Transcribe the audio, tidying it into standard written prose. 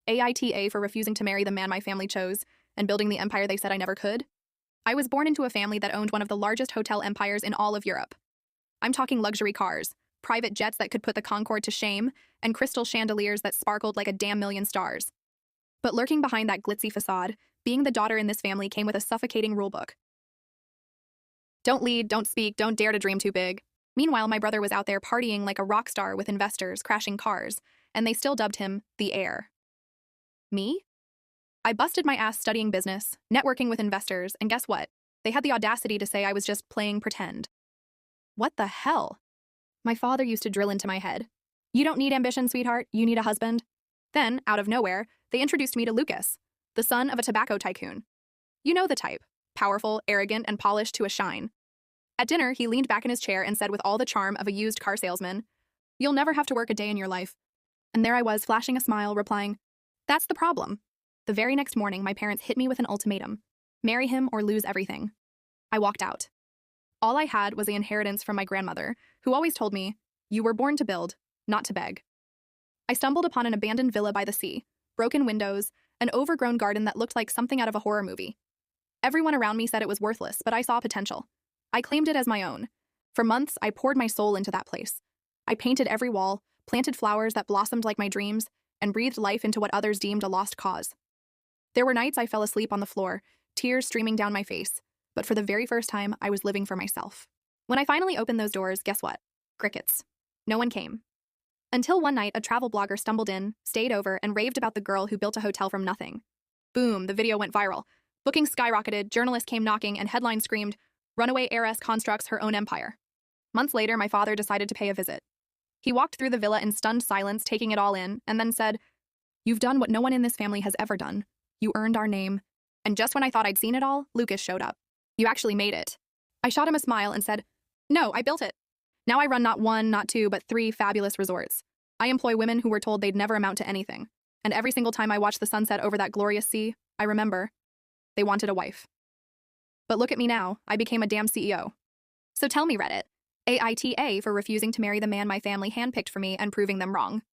AITA for refusing to marry the man my family chose and building the empire they said I never could. I was born into a family that owned one of the largest hotel empires in all of Europe. I'm talking luxury cars, private jets that could put the Concorde to shame, and crystal chandeliers that sparkled like a damn million stars. But lurking behind that glitzy facade, being the daughter in this family came with a suffocating rulebook. Don't lead, don't speak, don't dare to dream too big. Meanwhile, my brother was out there partying like a rock star with investors, crashing cars, and they still dubbed him the heir. Me? I busted my ass studying business, networking with investors, and guess what? They had the audacity to say I was just playing pretend. What the hell? My father used to drill into my head. You don't need ambition, sweetheart, you need a husband. Then, out of nowhere, they introduced me to Lucas, the son of a tobacco tycoon. You know the type, powerful, arrogant, and polished to a shine. At dinner, he leaned back in his chair and said with all the charm of a used car salesman, "You'll never have to work a day in your life." And there I was, flashing a smile, replying, "That's the problem." The very next morning, my parents hit me with an ultimatum. Marry him or lose everything. I walked out. All I had was the inheritance from my grandmother, who always told me, "You were born to build, not to beg." I stumbled upon an abandoned villa by the sea, broken windows, an overgrown garden that looked like something out of a horror movie. Everyone around me said it was worthless, but I saw potential. I claimed it as my own. For months, I poured my soul into that place. I painted every wall, planted flowers that blossomed like my dreams, and breathed life into what others deemed a lost cause. There were nights I fell asleep on the floor, tears streaming down my face, but for the very first time, I was living for myself. When I finally opened those doors, guess what? Crickets. No one came. Until one night, a travel blogger stumbled in, stayed over, and raved about the girl who built a hotel from nothing. Boom, the video went viral. Bookings skyrocketed, journalists came knocking, and headlines screamed, "Runaway heiress constructs her own empire." Months later, my father decided to pay a visit. He walked through the villa in stunned silence, taking it all in, and then said, "You've done what no one in this family has ever done. You earned our name." And just when I thought I'd seen it all, Lucas showed up. "You actually made it." I shot him a smile and said, "No, I built it. Now I run not one, not two, but 3 fabulous resorts. I employ women who were told they'd never amount to anything. And every single time I watch the sunset over that glorious sea, I remember they wanted a wife. But look at me now, I became a damn CEO. So tell me, Reddit, AITA for refusing to marry the man my family handpicked for me and proving them wrong.